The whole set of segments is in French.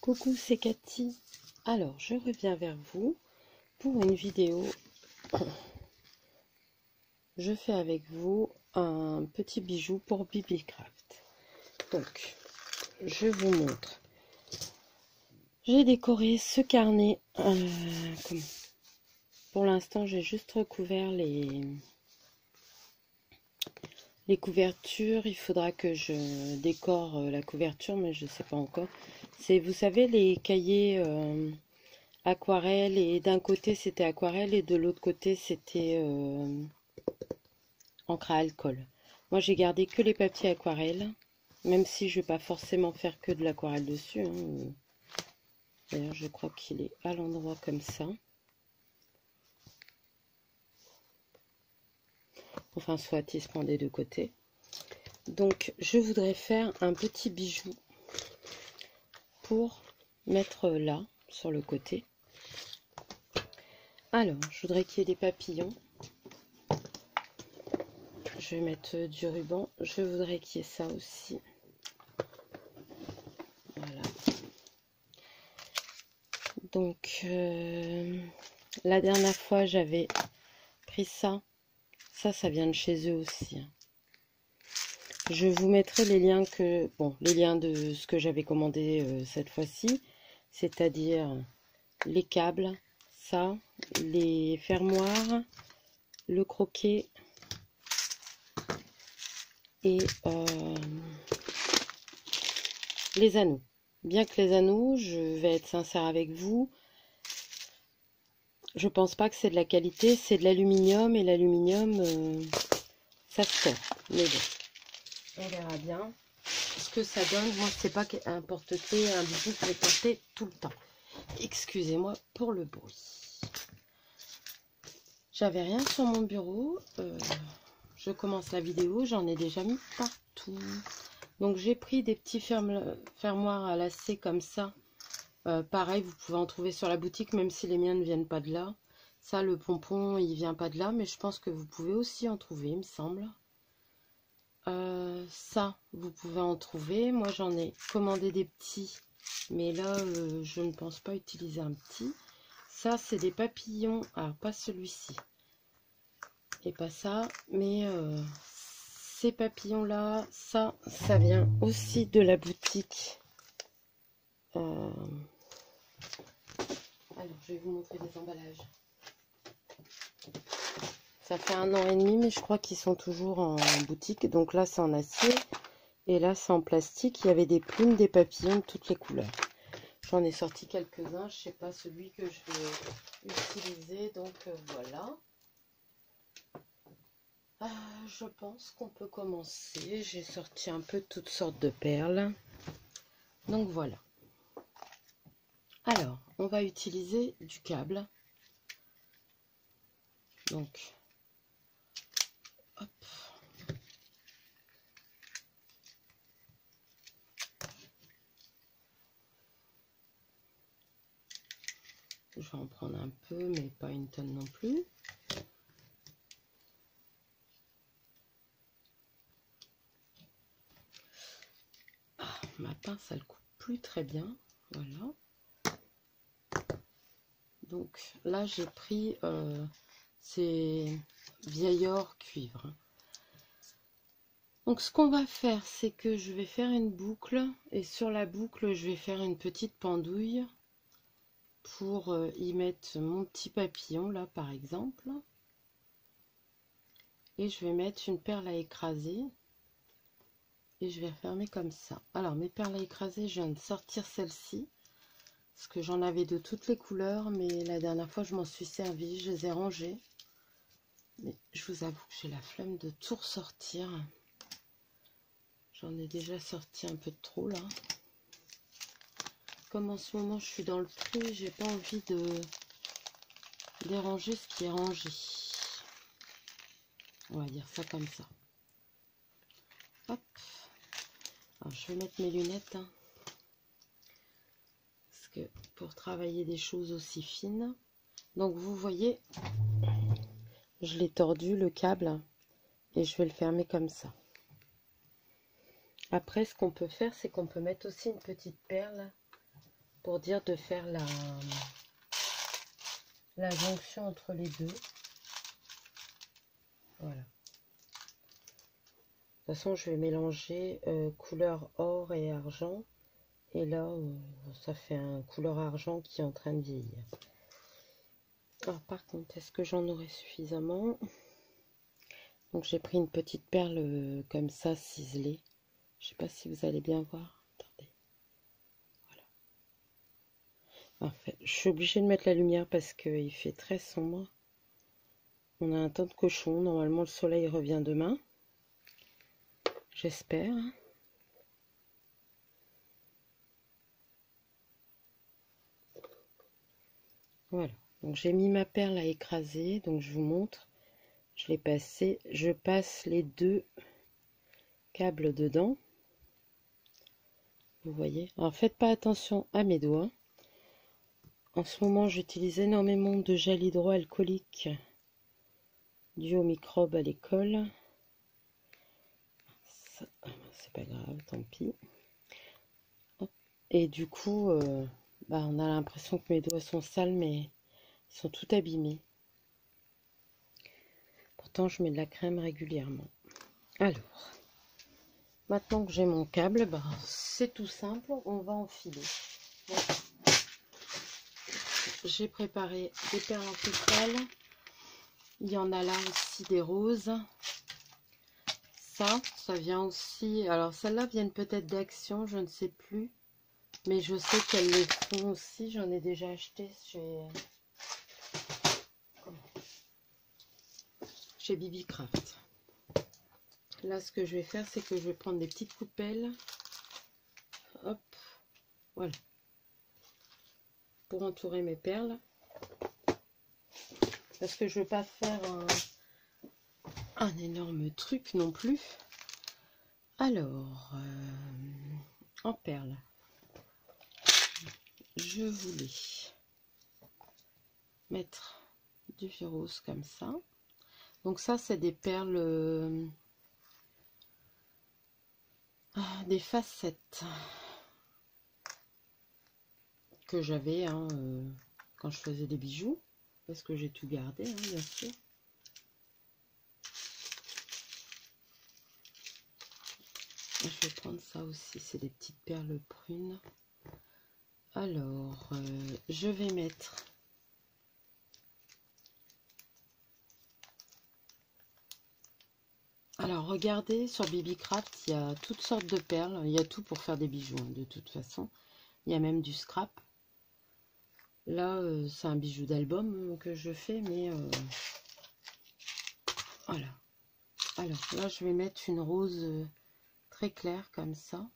Coucou, c'est Cathy. Alors, je reviens vers vous pour une vidéo. Je fais avec vous un petit bijou pour Bibicraft. Donc, je vous montre. J'ai décoré ce carnet. Pour l'instant, j'ai juste recouvert les couvertures. Il faudra que je décore la couverture, mais je ne sais pas encore. C'est, vous savez, les cahiers aquarelle, et d'un côté c'était aquarelle et de l'autre côté c'était encre à alcool. Moi j'ai gardé que les papiers aquarelle, même si je vais pas forcément faire que de l'aquarelle dessus. Hein. D'ailleurs je crois qu'il est à l'endroit comme ça. Enfin soit il se prend des deux côtés. Donc je voudrais faire un petit bijou pour mettre là sur le côté. Alors je voudrais qu'il y ait des papillons. Je vais mettre du ruban. Je voudrais qu'il y ait ça aussi. Voilà. Donc, la dernière fois, j'avais pris ça. Ça vient de chez eux aussi. Je vous mettrai les liens les liens de ce que j'avais commandé cette fois-ci. C'est-à-dire les câbles, ça, les fermoirs, le croquet et les anneaux. Bien que les anneaux, je vais être sincère avec vous, je pense pas que c'est de la qualité, c'est de l'aluminium et l'aluminium, ça se fait. Mais bon, on verra bien ce que ça donne. Moi, c'est pas un porte-clés, un bijou que je vais porter tout le temps. Excusez-moi pour le bruit. J'avais rien sur mon bureau. Je commence la vidéo, j'en ai déjà mis partout. Donc j'ai pris des petits fermoirs à lacets comme ça. Pareil, vous pouvez en trouver sur la boutique, même si les miens ne viennent pas de là. Ça, le pompon, il vient pas de là, mais je pense que vous pouvez aussi en trouver, il me semble. Ça, vous pouvez en trouver. Moi, j'en ai commandé des petits, mais là, je ne pense pas utiliser un petit. Ça, c'est des papillons. Alors, pas celui-ci. Et pas ça, mais ces papillons-là, ça vient aussi de la boutique. Alors, je vais vous montrer des emballages. Ça fait 1 an et demi, mais je crois qu'ils sont toujours en boutique. Donc là, c'est en acier. Et là, c'est en plastique. Il y avait des plumes, des papillons de toutes les couleurs. J'en ai sorti quelques-uns. Je ne sais pas celui que je vais utiliser. Donc voilà. Je pense qu'on peut commencer. J'ai sorti un peu toutes sortes de perles. Donc voilà. Alors, on va utiliser du câble. Donc, hop. Je vais en prendre un peu, mais pas une tonne non plus. Ma pince, elle coupe plus très bien. Voilà. Donc là, j'ai pris ces vieil or cuivre. Donc ce qu'on va faire, c'est que je vais faire une boucle. Et sur la boucle, je vais faire une petite pendouille pour y mettre mon petit papillon, là, par exemple. Et je vais mettre une perle à écraser. Et je vais refermer comme ça. Alors, mes perles à écraser, je viens de sortir celle-ci. Parce que j'en avais de toutes les couleurs. Mais la dernière fois, je m'en suis servi. Je les ai rangées. Mais je vous avoue que j'ai la flemme de tout ressortir. J'en ai déjà sorti un peu de trop, là. Comme en ce moment, je suis dans le tri, j'ai pas envie de déranger ce qui est rangé. On va dire ça comme ça. Hop. Alors, je vais mettre mes lunettes. Hein, parce que pour travailler des choses aussi fines. Donc, vous voyez, je l'ai tordu, le câble. Et je vais le fermer comme ça. Après, ce qu'on peut faire, c'est qu'on peut mettre aussi une petite perle pour dire de faire la jonction entre les deux. Voilà. De toute façon, je vais mélanger couleur or et argent. Et là, ça fait un couleur argent qui est en train de vieillir. Alors, par contre, est-ce que j'en aurai suffisamment? Donc, j'ai pris une petite perle comme ça, ciselée. Je sais pas si vous allez bien voir. Attendez. Voilà. En fait, je suis obligée de mettre la lumière parce qu'il fait très sombre. On a un temps de cochon. Normalement, le soleil revient demain. J'espère. Voilà. Donc, j'ai mis ma perle à écraser. Donc, je vous montre. Je l'ai passé. Je passe les deux câbles dedans. Vous voyez. Alors, faites pas attention à mes doigts. En ce moment, j'utilise énormément de gel hydroalcoolique dû aux microbes à l'école. C'est pas grave, tant pis. Et du coup, on a l'impression que mes doigts sont sales, mais ils sont tout abîmés. Pourtant, je mets de la crème régulièrement. Alors, maintenant que j'ai mon câble, c'est tout simple, on va enfiler. Bon. J'ai préparé des perles en pétales. Il y en a là aussi des roses. Ça vient aussi. Alors, celles-là viennent peut-être d'Action, je ne sais plus. Mais je sais qu'elles les font aussi. J'en ai déjà acheté chez Bibi Craft. Là, ce que je vais faire, c'est que je vais prendre des petites coupelles. Hop, voilà. Pour entourer mes perles. Parce que je ne veux pas faire un énorme truc non plus. Alors, en perles, je voulais mettre du rose comme ça. Donc ça, c'est des perles, des facettes que j'avais quand je faisais des bijoux. Parce que j'ai tout gardé, bien sûr. Je vais prendre ça aussi, c'est des petites perles prunes. Alors, je vais mettre alors regardez, sur Bibi Craft, il y a toutes sortes de perles. Il y a tout pour faire des bijoux, de toute façon. Il y a même du scrap. Là, c'est un bijou d'album que je fais, mais voilà. Alors, là, je vais mettre une rose très claire, comme ça.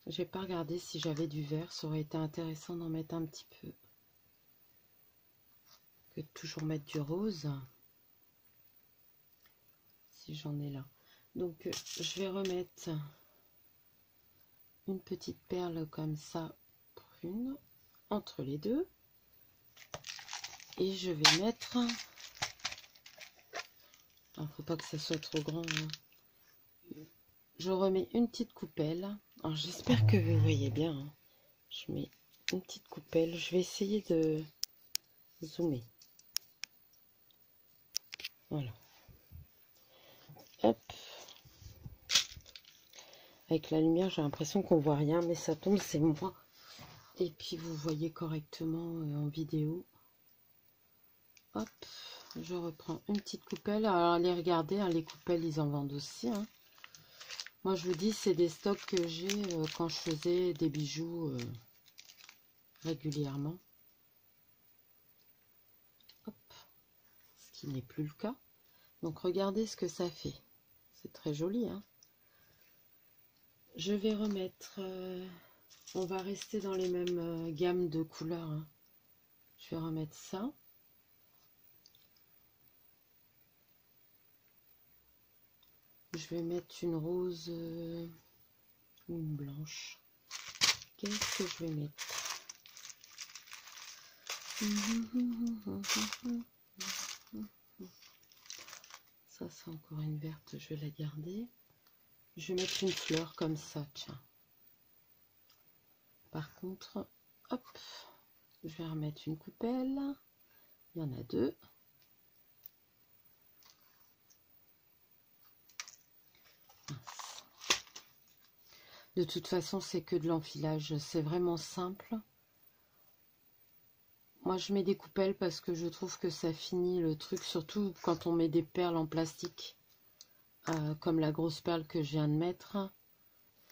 J'ai pas regardé si j'avais du vert. Ça aurait été intéressant d'en mettre un petit peu. Que de toujours mettre du rose. Si j'en ai là. Donc, je vais remettre une petite perle comme ça, prune, entre les deux. Et je vais mettre... Il ne faut pas que ça soit trop grand. Je remets une petite coupelle. Alors, j'espère que vous voyez bien. Je mets une petite coupelle. Je vais essayer de zoomer. Voilà. Hop. Avec la lumière, j'ai l'impression qu'on voit rien, mais ça tombe, c'est moi. Et puis, vous voyez correctement en vidéo. Hop. Je reprends une petite coupelle. Alors, allez regarder, les coupelles, ils en vendent aussi. Moi, je vous dis, c'est des stocks que j'ai quand je faisais des bijoux régulièrement. Hop. Ce qui n'est plus le cas. Donc, regardez ce que ça fait. C'est très joli, Je vais remettre... on va rester dans les mêmes gammes de couleurs. Je vais remettre ça. Je vais mettre une rose ou une blanche. Qu'est-ce que je vais mettre? Ça, c'est encore une verte, je vais la garder. Je vais mettre une fleur comme ça, tiens. Par contre, hop, je vais remettre une coupelle. Il y en a deux. De toute façon, c'est que de l'enfilage. C'est vraiment simple. Moi, je mets des coupelles parce que je trouve que ça finit le truc, surtout quand on met des perles en plastique, comme la grosse perle que je viens de mettre.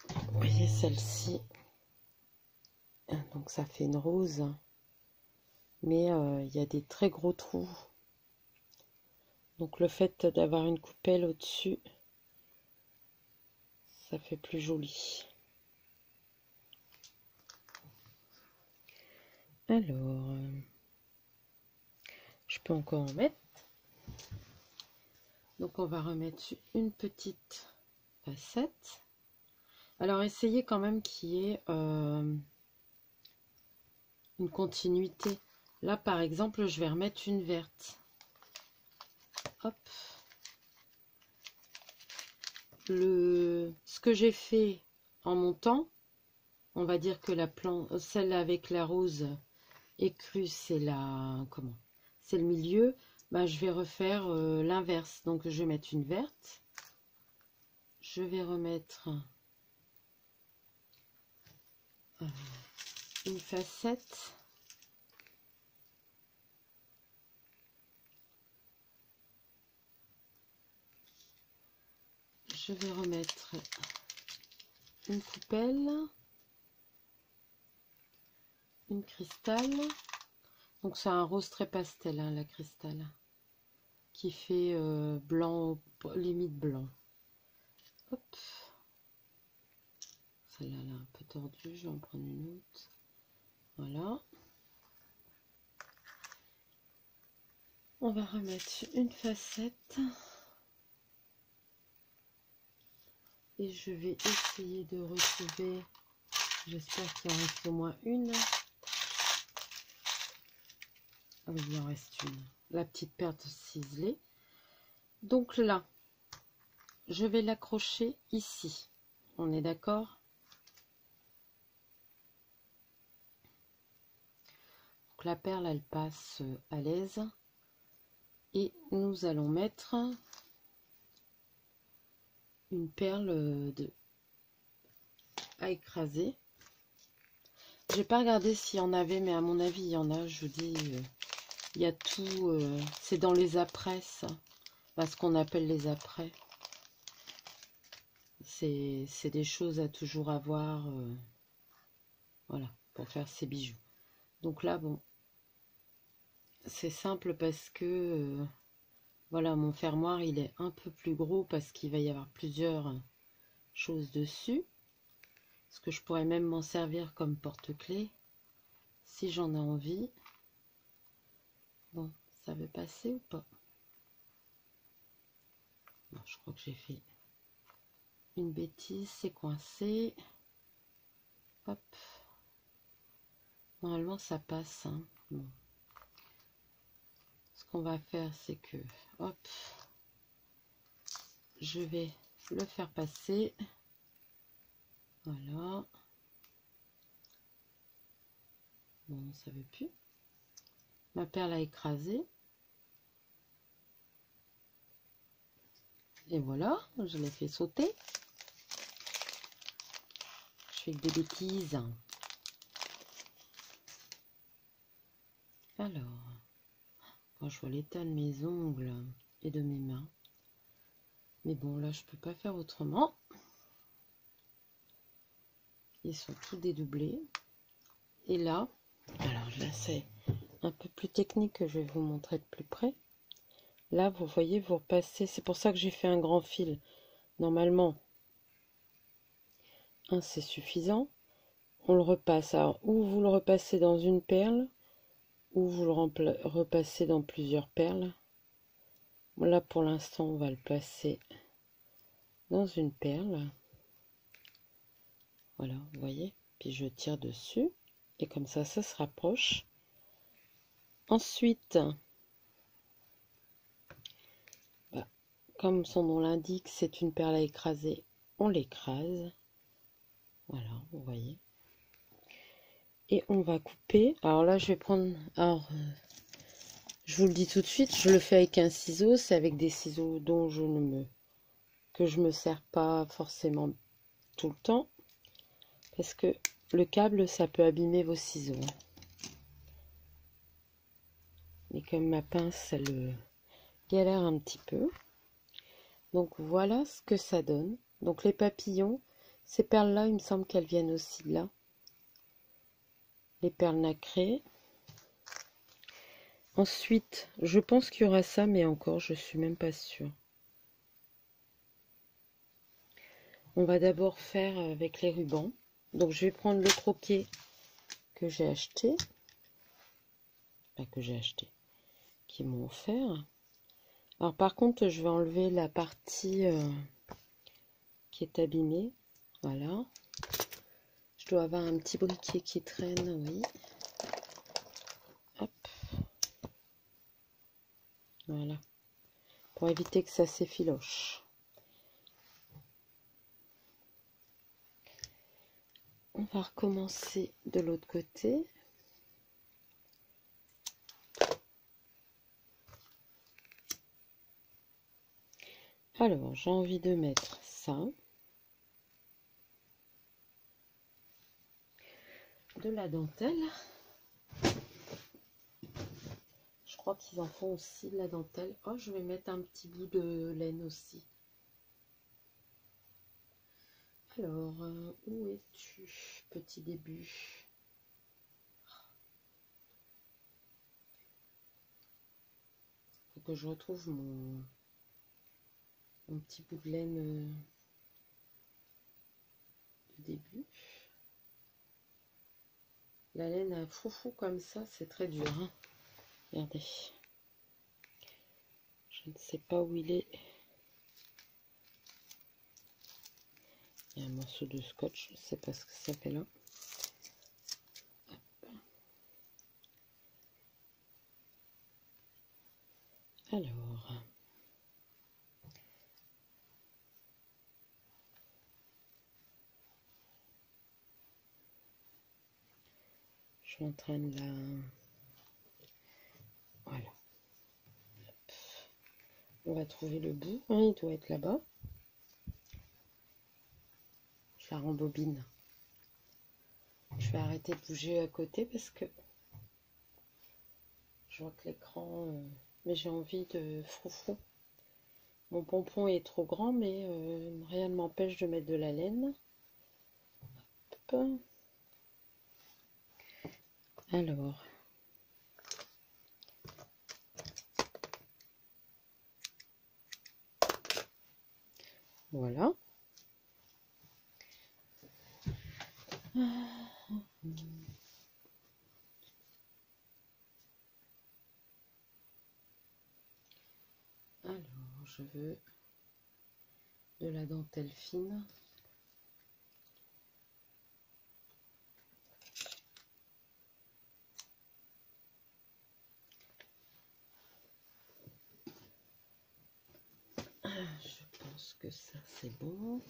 Vous voyez celle-ci. Donc, ça fait une rose. Mais il y a des très gros trous. Donc, le fait d'avoir une coupelle au-dessus, ça fait plus joli. Alors, je peux encore en mettre. Donc on va remettre une petite facette. Alors essayez quand même qu'il y ait une continuité. Là par exemple, je vais remettre une verte. Hop. Ce que j'ai fait en montant, on va dire que la plante, celle avec la rose écrue, c'est la c'est le milieu. Ben, je vais refaire l'inverse. Donc je vais mettre une verte. Je vais remettre une facette. Je vais remettre une coupelle, une cristal. Donc c'est un rose très pastel, hein, la cristal, qui fait blanc, limite blanc. Hop. Celle-là, elle est un peu tordue, je vais en prendre une autre. Voilà. On va remettre une facette. Et je vais essayer de retrouver, j'espère qu'il en reste au moins une. Ah oui, il en reste une. La petite perle ciselée. Donc là, je vais l'accrocher ici. On est d'accord? Donc la perle, elle passe à l'aise. Et nous allons mettre une perle à écraser. J'ai pas regardé s'il y en avait, mais à mon avis, il y en a. Je vous dis, il y a tout. C'est dans les après, ça. Ce qu'on appelle les après. C'est des choses à toujours avoir. Voilà, pour faire ses bijoux. Donc là, bon, c'est simple parce que, voilà, mon fermoir, il est un peu plus gros parce qu'il va y avoir plusieurs choses dessus. Parce que je pourrais même m'en servir comme porte-clés si j'en ai envie. Bon, ça veut passer ou pas? Non, je crois que j'ai fait une bêtise, c'est coincé. Hop. Normalement, ça passe. Hein. Bon. Ce qu'on va faire, c'est que, hop, je vais le faire passer. Voilà. Bon, ça veut plus. Ma perle a écrasé. Et voilà, je l'ai fait sauter. Je fais que des bêtises. Alors, quand je vois l'état de mes ongles et de mes mains. Mais bon, là, je peux pas faire autrement. Ils sont tous dédoublés. Et là, alors là, c'est un peu plus technique que je vais vous montrer de plus près. Là, vous voyez, vous repassez. C'est pour ça que j'ai fait un grand fil. Normalement, c'est suffisant. On le repasse. Alors, ou vous le repassez dans une perle, ou vous le repassez dans plusieurs perles. Là, pour l'instant, on va le passer dans une perle. Voilà, vous voyez. Puis je tire dessus. Et comme ça se rapproche. Ensuite, comme son nom l'indique, c'est une perle à écraser. On l'écrase. Voilà, vous voyez. Et on va couper. Alors là, je vais prendre... Alors, je vous le dis tout de suite, je le fais avec un ciseau. C'est avec des ciseaux dont que je me sers pas forcément tout le temps. Parce que le câble, ça peut abîmer vos ciseaux. Et comme ma pince, elle galère un petit peu. Donc voilà ce que ça donne. Donc les papillons, ces perles-là, il me semble qu'elles viennent aussi de là. Les perles nacrées. Ensuite, je pense qu'il y aura ça, mais encore, je suis même pas sûre. On va d'abord faire avec les rubans. Donc je vais prendre le croquet que j'ai acheté. Pas que j'ai acheté, qu'ils m'ont offert. Alors par contre, je vais enlever la partie qui est abîmée. Voilà. Je dois avoir un petit briquet qui traîne, oui. Hop. Voilà. Pour éviter que ça s'effiloche. On va recommencer de l'autre côté. Alors, j'ai envie de mettre ça. De la dentelle. Je crois qu'ils en font aussi de la dentelle. Oh, je vais mettre un petit bout de laine aussi. Alors, où es-tu, petit début? Faut que je retrouve mon petit bout de laine du début. La laine à foufou comme ça, c'est très dur. Hein. Regardez. Je ne sais pas où il est. Il y a un morceau de scotch, je ne sais pas ce que ça fait là. Alors, je suis en train de la... Voilà. Hop. On va trouver le bout, hein, il doit être là-bas. Je la rembobine. Je vais arrêter de bouger à côté parce que je vois que l'écran... Mais j'ai envie de froufrou. Mon pompon est trop grand, mais rien ne m'empêche de mettre de la laine. Hop. Alors, voilà. Alors, je veux de la dentelle fine. Je pense que ça c'est bon.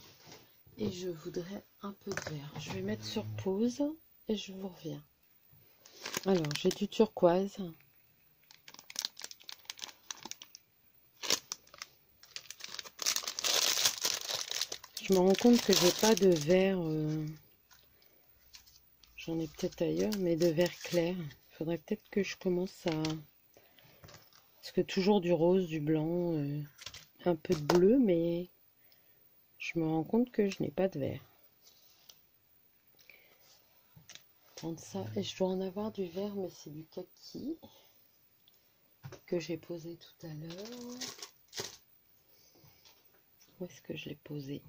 Et je voudrais un peu de vert. Je vais mettre sur pause et je vous reviens. Alors, j'ai du turquoise. Je me rends compte que j'ai pas de vert. J'en ai peut-être ailleurs, mais de vert clair. Il faudrait peut-être que je commence à... Parce que toujours du rose, du blanc, un peu de bleu, mais je me rends compte que je n'ai pas de vert. Prendre ça, et je dois en avoir du vert, mais c'est du kaki que j'ai posé tout à l'heure. Où est-ce que je l'ai posé?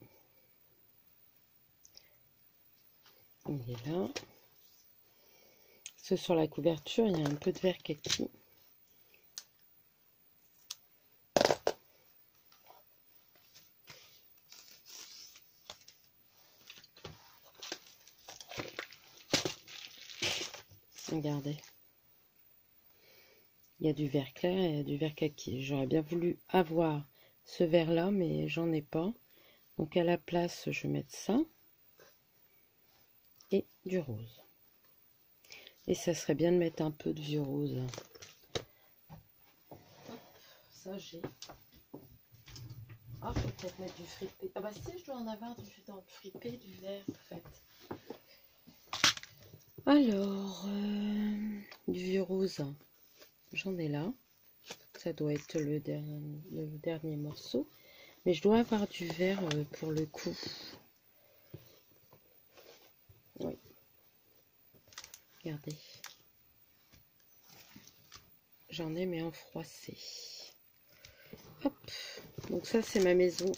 Il est là. Ce sur la couverture, il y a un peu de vert kaki. Regardez. Il y a du vert clair et il y a du vert kaki. J'aurais bien voulu avoir ce vert là, mais j'en ai pas. Donc à la place, je vais mettre ça. Et du rose. Et ça serait bien de mettre un peu de vieux rose. Ça j'ai. Ah, je vais peut-être mettre du fripé. Ah bah si, je dois en avoir dans le fripé, du vert en fait. Alors, du vieux rose, j'en ai là. Ça doit être le dernier morceau. Mais je dois avoir du vert pour le coup. Oui. Regardez. J'en ai mais en froissé. Hop. Donc ça c'est ma maison.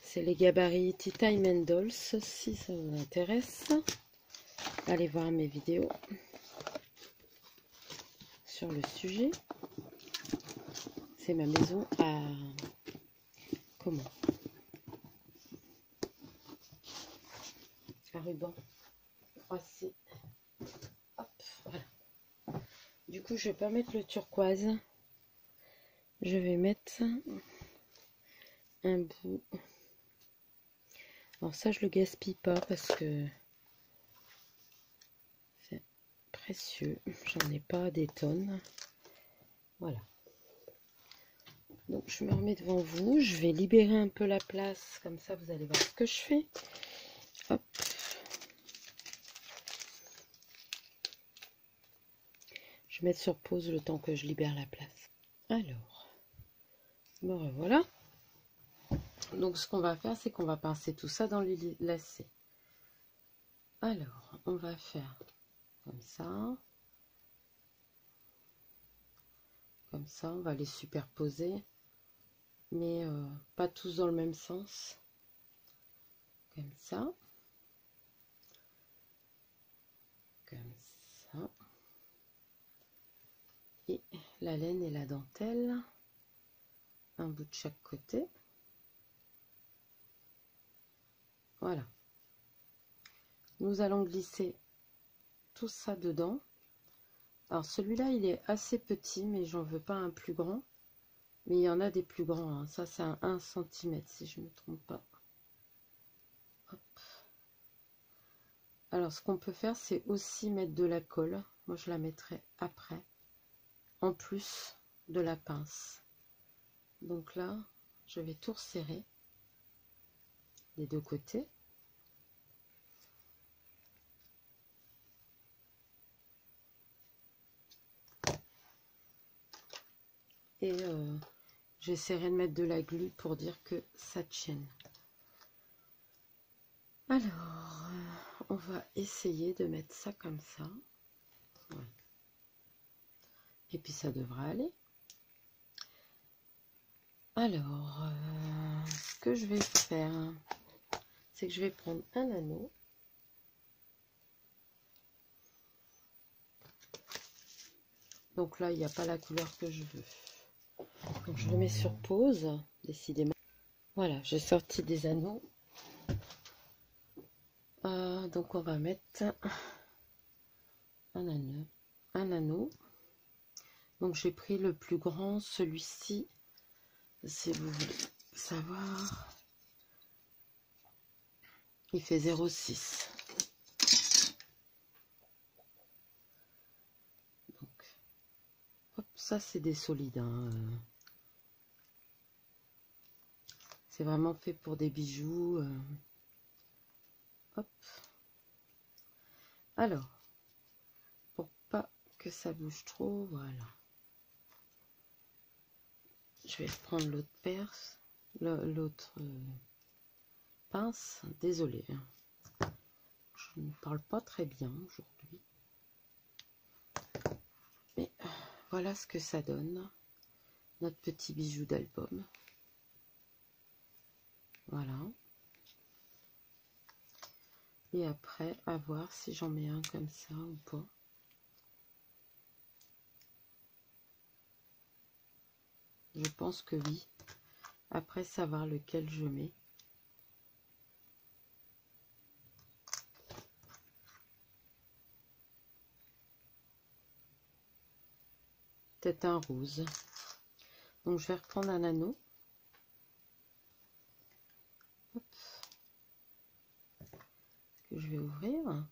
C'est les gabarits Tea Time and Dolls. Si ça vous intéresse, allez voir mes vidéos sur le sujet. C'est ma maison à... Comment? À ruban froissé. Hop, voilà. Du coup, je vais pas mettre le turquoise. Je vais mettre un bout. Alors ça, je le gaspille pas parce que c'est précieux. J'en ai pas des tonnes. Voilà. Donc je me remets devant vous. Je vais libérer un peu la place. Comme ça, vous allez voir ce que je fais. Hop. Je vais mettre sur pause le temps que je libère la place. Alors, me revoilà. Donc ce qu'on va faire, c'est qu'on va pincer tout ça dans les lacets. Alors, on va faire comme ça. Comme ça, on va les superposer. Mais pas tous dans le même sens. Comme ça. Comme ça. Et la laine et la dentelle. Un bout de chaque côté. Voilà. Nous allons glisser tout ça dedans. Alors celui-là, il est assez petit, mais j'en veux pas un plus grand. Mais il y en a des plus grands. Hein. Ça, c'est un 1 cm, si je ne me trompe pas. Hop. Alors, ce qu'on peut faire, c'est aussi mettre de la colle. Moi, je la mettrai après, en plus de la pince. Donc là, je vais tout resserrer des deux côtés. Et j'essaierai de mettre de la glu pour dire que ça tienne. Alors, on va essayer de mettre ça comme ça. Ouais. Et puis ça devrait aller. Alors, ce que je vais faire, c'est que je vais prendre un anneau. Donc là, il n'y a pas la couleur que je veux. Donc je le mets sur pause, décidément. Voilà, j'ai sorti des anneaux. Donc on va mettre un anneau. Donc j'ai pris le plus grand, celui-ci, si vous voulez savoir, il fait 0,6. Donc, hop, ça c'est des solides. Hein. C'est vraiment fait pour des bijoux. Hop. Alors, pour pas que ça bouge trop, voilà. Je vais prendre l'autre perce, l'autre pince. Désolée, hein. Je ne parle pas très bien aujourd'hui. Mais voilà ce que ça donne. Notre petit bijou d'album. Voilà. Et après, à voir si j'en mets un comme ça ou pas. Je pense que oui. Après, savoir lequel je mets. Peut-être un rose. Donc, je vais reprendre un anneau. Hop. Que je vais ouvrir.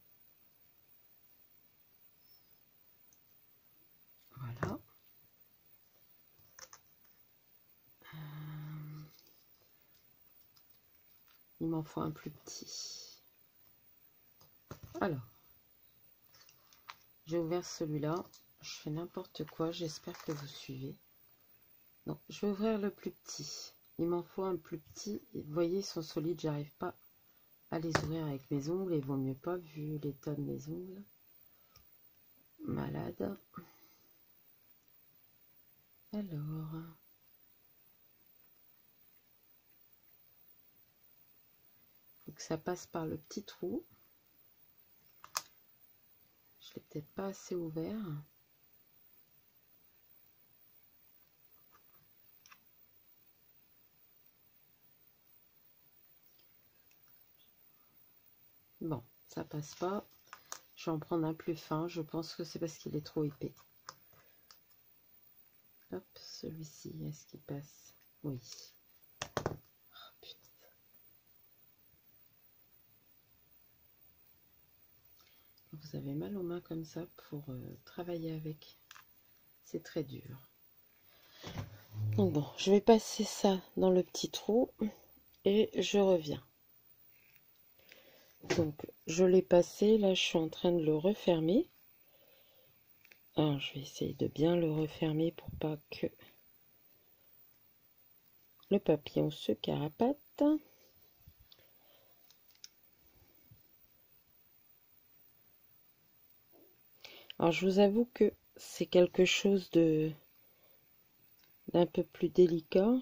il m'en faut un plus petit. Alors, j'ai ouvert celui-là. Je fais n'importe quoi, j'espère que vous suivez. Donc, je vais ouvrir le plus petit. Il m'en faut un plus petit. Vous voyez, ils sont solides, j'arrive pas à les ouvrir avec mes ongles. Il vaut mieux pas, vu l'état de mes ongles. Malade. Alors... faut que ça passe par le petit trou. Je l'ai peut-être pas assez ouvert. Bon, ça passe pas. Je vais en prendre un plus fin. Je pense que c'est parce qu'il est trop épais. Hop, celui-ci, est-ce qu'il passe? Oui. Oh, putain. Vous avez mal aux mains comme ça pour travailler avec. C'est très dur. Donc bon, je vais passer ça dans le petit trou et je reviens. Donc je l'ai passé, là je suis en train de le refermer. Alors je vais essayer de bien le refermer pour pas que le papillon se carapate. Alors je vous avoue que c'est quelque chose d'un peu plus délicat.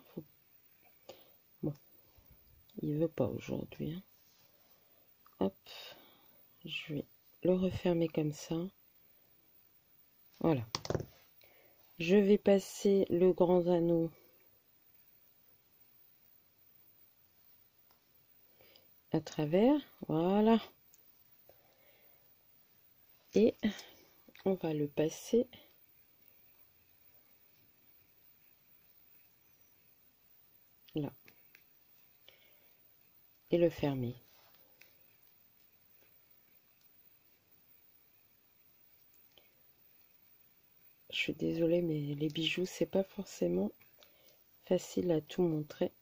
Bon, il veut pas aujourd'hui. Hein. Hop, je vais le refermer comme ça. Voilà. Je vais passer le grand anneau à travers. Voilà. Et on va le passer là. Et le fermer. Je suis désolée, mais les bijoux, c'est pas forcément facile à tout montrer.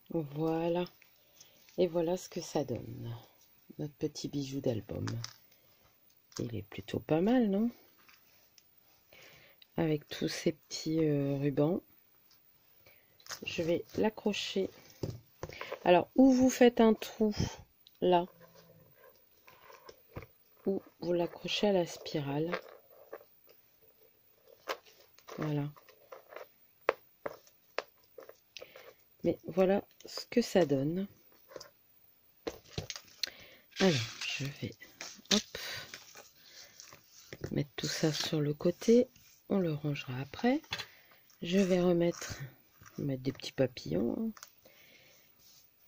Voilà. Et voilà ce que ça donne. Notre petit bijou d'album. Il est plutôt pas mal, non? Avec tous ces petits rubans. Je vais l'accrocher. Alors, ou vous faites un trou là, ou vous l'accrochez à la spirale. Voilà. Mais voilà ce que ça donne. Alors, je vais hop, mettre tout ça sur le côté. On le rangera après. Je vais mettre des petits papillons hein,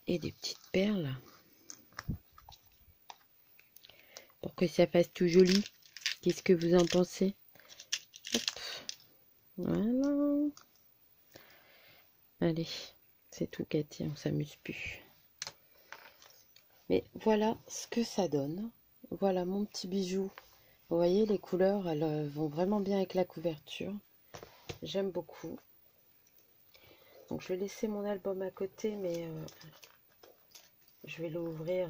et des petites perles pour que ça fasse tout joli. Qu'est-ce que vous en pensez? Hop. Voilà. Allez, c'est tout, Cathy, on s'amuse plus. Mais voilà ce que ça donne. Voilà mon petit bijou. Vous voyez, les couleurs, elles vont vraiment bien avec la couverture. J'aime beaucoup. Donc je vais laisser mon album à côté, mais je vais l'ouvrir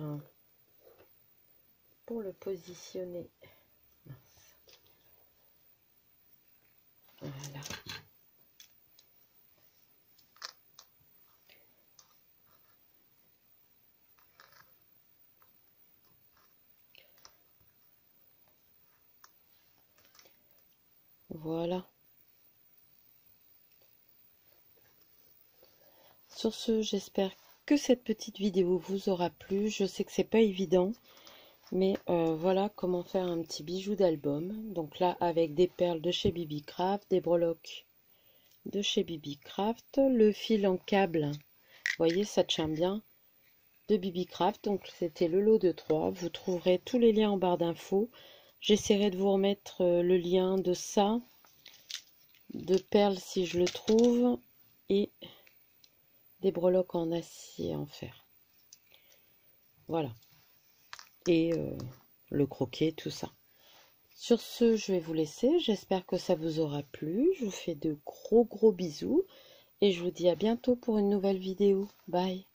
pour le positionner. Mince. Voilà. Voilà. Sur ce, j'espère que cette petite vidéo vous aura plu. Je sais que c'est pas évident, mais voilà comment faire un petit bijou d'album. Donc là, avec des perles de chez Bibi Craft, des breloques de chez Bibi Craft, le fil en câble, vous voyez, ça tient bien, de Bibi Craft. Donc c'était le lot de 3. Vous trouverez tous les liens en barre d'infos. J'essaierai de vous remettre le lien de ça, de perles si je le trouve, et des breloques en acier en fer. Voilà. Et le croquet, tout ça. Sur ce, je vais vous laisser. J'espère que ça vous aura plu. Je vous fais de gros bisous. et je vous dis à bientôt pour une nouvelle vidéo. Bye.